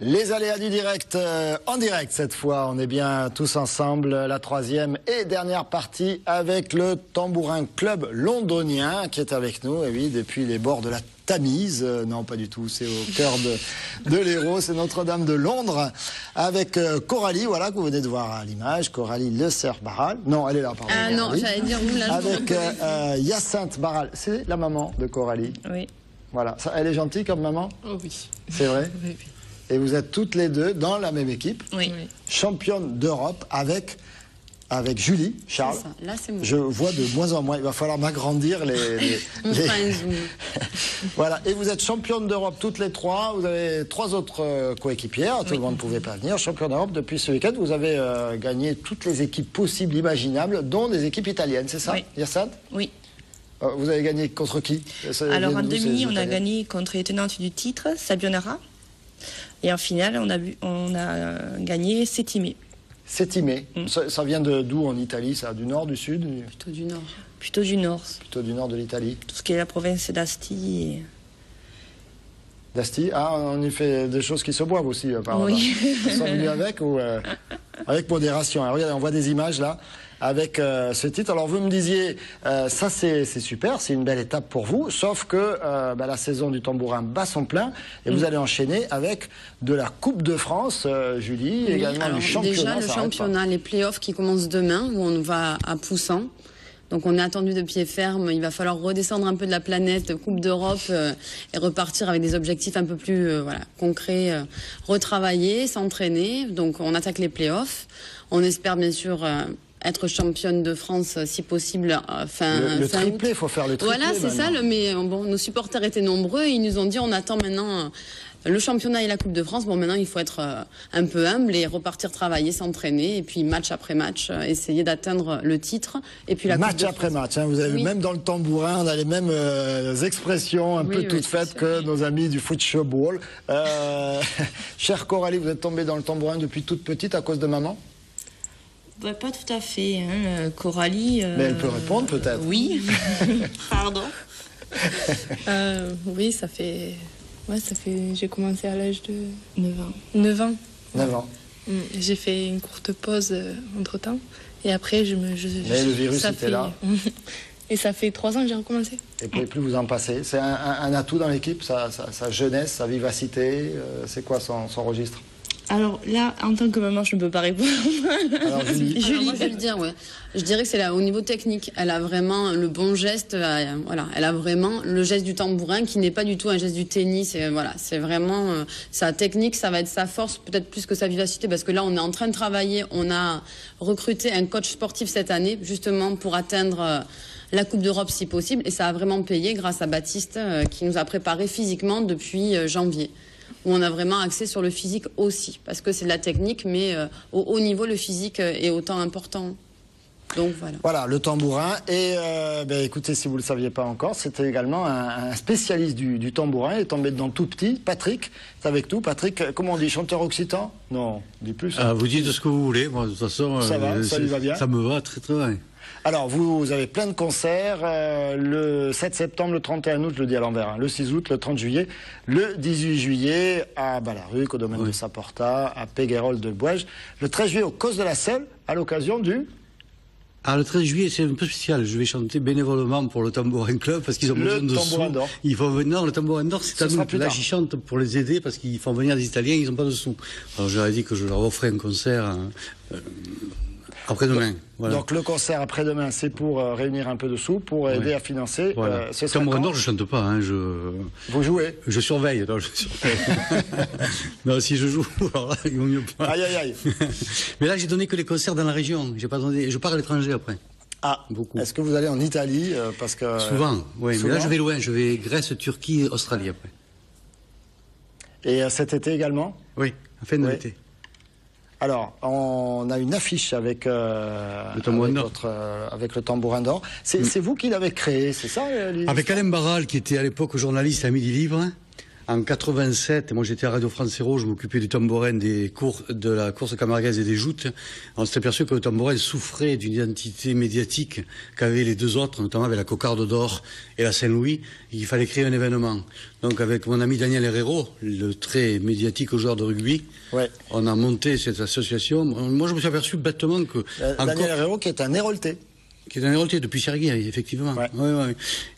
Les aléas du direct, en direct cette fois, on est bien tous ensemble, la troisième et dernière partie avec le Tambourin Club londonien qui est avec nous, et oui, depuis les bords de la Tamise, non pas du tout, c'est au cœur de l'Hérault, c'est Notre-Dame de Londres, avec Coralie, voilà, que vous venez de voir à l'image, Coralie Le Cerf Barral, non, elle est là, pardon. Ah non, j'allais dire où là. Avec Hyacinthe Barral, c'est la maman de Coralie. Oui. Voilà, ça, elle est gentille comme maman? Oh oui. C'est vrai? Oui. Et vous êtes toutes les deux dans la même équipe, Oui. championne d'Europe avec Julie, Charles. Ça. Là, c'est moi. Je vois de moins en moins, il va falloir m'agrandir On fera un zoom. Voilà, et vous êtes championne d'Europe toutes les trois, vous avez trois autres coéquipières, tout le monde ne pouvait pas venir. Championne d'Europe depuis ce week-end, vous avez gagné toutes les équipes possibles, imaginables, dont des équipes italiennes, c'est ça, Hyacinthe? Oui. Vous avez gagné contre qui? Alors en demi, on a gagné contre les tenantes du titre, Sabionara. Et en finale, on a gagné Sétimé. Sétimé. Ça vient d'où en Italie, ça? Du nord, du sud? Plutôt du nord. Plutôt du nord. Plutôt du nord de l'Italie. Tout ce qui est la province d'Asti. Et... d'Asti? Ah, on y fait des choses qui se boivent aussi, par là-bas. Oui. Ils sont venus avec ou avec modération? Alors, regardez, on voit des images là, avec ce titre. Alors, vous me disiez, ça c'est super, c'est une belle étape pour vous, sauf que la saison du tambourin bat son plein, et vous allez enchaîner avec de la Coupe de France, Julie, également alors, du championnat. Déjà, le championnat, les playoffs qui commencent demain, où on va à Poussan. Donc on est attendu de pied ferme, il va falloir redescendre un peu de la planète Coupe d'Europe et repartir avec des objectifs un peu plus concrets, retravailler, s'entraîner. Donc on attaque les playoffs. On espère bien sûr être championne de France si possible fin le triplé, il faut faire le triplé. Voilà, c'est ça, mais bon, nos supporters étaient nombreux et ils nous ont dit on attend maintenant le championnat et la Coupe de France. Bon, maintenant il faut être un peu humble et repartir travailler, s'entraîner et puis match après match, essayer d'atteindre le titre et puis la Coupe de France. Match après match, hein, vous avez vu, même dans le tambourin, on a les mêmes expressions un peu toutes faites que nos amis du football. Chère Coralie, vous êtes tombée dans le tambourin depuis toute petite à cause de maman? Bah, pas tout à fait. Hein. Coralie... Mais elle peut répondre peut-être. Oui. Pardon. Oui, ça fait... J'ai commencé à l'âge de 9 ans. 9 ans. 9 ans. J'ai fait une courte pause entre-temps. Et après, Mais le virus était là. Et ça fait 3 ans que j'ai recommencé. Et vous ne pouvez plus vous en passer. C'est un atout dans l'équipe, sa jeunesse, sa vivacité. C'est quoi son registre? Alors là, en tant que maman, je ne peux pas répondre. Alors Julie. Julie, je vais le dire, ouais. Je dirais que c'est au niveau technique. Elle a vraiment le bon geste. Voilà, elle a vraiment le geste du tambourin qui n'est pas du tout un geste du tennis. Et voilà, c'est vraiment sa technique, ça va être sa force, peut-être plus que sa vivacité, parce que là, on est en train de travailler. On a recruté un coach sportif cette année, justement pour atteindre la Coupe d'Europe si possible. Et ça a vraiment payé grâce à Baptiste qui nous a préparé physiquement depuis janvier. Où on a vraiment axé sur le physique aussi, parce que c'est de la technique, mais au haut niveau, le physique est autant important. Donc voilà. Voilà, le tambourin. Et écoutez, si vous ne le saviez pas encore, c'était également un spécialiste du tambourin. Il est tombé dedans tout petit. Patrick, c'est avec nous. Patrick, comment on dit, chanteur occitan? Non, on dit plus. Vous dites ce que vous voulez. Moi, de toute façon, ça va, ça lui va bien. Ça me va très très bien. Alors, vous avez plein de concerts, le 7 septembre, le 31 août, je le dis à l'envers, hein, le 6 août, le 30 juillet, le 18 juillet à Balaruc, au domaine de Saporta, à Péguerolles de Bouège, le 13 juillet au Cos de la Selle, à l'occasion du... Ah, le 13 juillet, c'est un peu spécial. Je vais chanter bénévolement pour le Tambourin Club parce qu'ils ont besoin de sous. Ils font venir, non, le Tambourin d'Or, c'est à nous. Là, j'y chante pour les aider parce qu'ils font venir des Italiens, ils n'ont pas de sous. Alors, je leur ai dit que je leur offrais un concert après-demain. Voilà. Donc le concert après-demain, c'est pour réunir un peu de sous, pour aider à financer. Voilà. Tambourin d'Or, je chante pas. Hein, Vous jouez? Je surveille. Non, non, si je joue, alors là, il vaut mieux pas. Aïe, aïe, aïe. Mais là, j'ai donné que les concerts dans la région. J'ai pas donné. Je pars à l'étranger après. Ah, beaucoup. Est-ce que vous allez en Italie parce que... Souvent, oui. Mais là, je vais loin. Je vais Grèce, Turquie, Australie après. Et cet été également? Oui, à fin de l'été. Alors, on a une affiche avec le tambourin d'or. C'est vous qui l'avez créé, c'est ça? Avec Alain Barral, qui était à l'époque journaliste à Midi Libre. En 87, moi j'étais à Radio France Héros, je m'occupais du tambourin de la course camarguaise et des joutes. On s'est aperçu que le tambourin souffrait d'une identité médiatique qu'avaient les deux autres, notamment avec la Cocarde d'Or et la Saint-Louis. Il fallait créer un événement. Donc avec mon ami Daniel Herrero, le très médiatique joueur de rugby, on a monté cette association. Moi je me suis aperçu bêtement que... Daniel Herrero qui est un hérolté. Qui est un hérolté depuis Serguier, effectivement.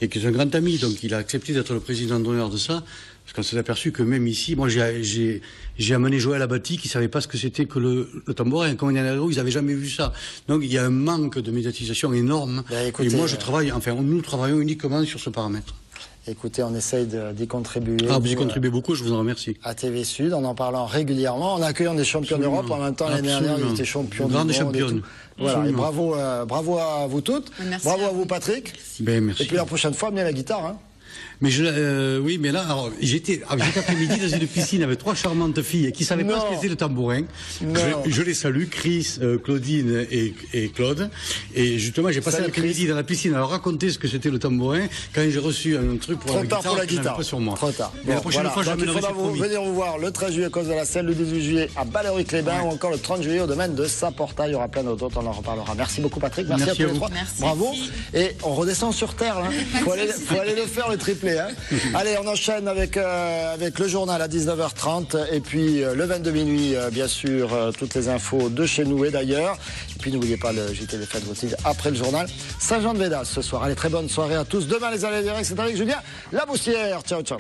Et qui est un grand ami, donc il a accepté d'être le président d'honneur de ça. Parce qu'on s'est aperçu que même ici, moi j'ai amené Joël Abati qui savait pas ce que c'était que le tambourin. Comme il y en a ils avaient jamais vu ça. Donc il y a un manque de médiatisation énorme. Écoutez, et moi nous travaillons uniquement sur ce paramètre. Écoutez, on essaye d'y contribuer. Vous y contribuez beaucoup, je vous en remercie. À TV Sud, en parlant régulièrement, en accueillant des champions d'Europe. En même temps, l'année dernière, ils étaient champions du monde. Championne. Voilà, et bravo à vous toutes. Merci. Bravo à vous, Patrick. Merci. Et puis la prochaine fois, amenez la guitare. Hein. Mais oui, mais là, alors, j'étais après-midi dans une piscine avec 3 charmantes filles qui savaient pas ce qu'était le tambourin. Je les salue, Chris, Claudine et Claude. Et justement, j'ai passé l'après-midi dans la piscine à leur raconter ce que c'était le tambourin quand j'ai reçu un truc pour la guitare. Pas sur moi. Trop tard. Mais la prochaine fois, il faudra venir vous voir le 13 juillet à cause de la selle, le 18 juillet à Balleruy-Clébin ou encore le 30 juillet au domaine de Saint-Porta. Il y aura plein d'autres, on en reparlera. Merci beaucoup, Patrick. Merci à tous les trois. Bravo. Et on redescend sur terre. Faut aller le faire, le triplé. Hein. Allez, on enchaîne avec le journal à 19h30 et puis le 22 minuit, bien sûr, toutes les infos de chez nous et d'ailleurs. Et puis n'oubliez pas le JT des fêtes aussi après le journal. Saint-Jean-de-Védas ce soir. Allez, très bonne soirée à tous. Demain, les allées directs, c'est avec Julien Laboussière. Ciao, ciao.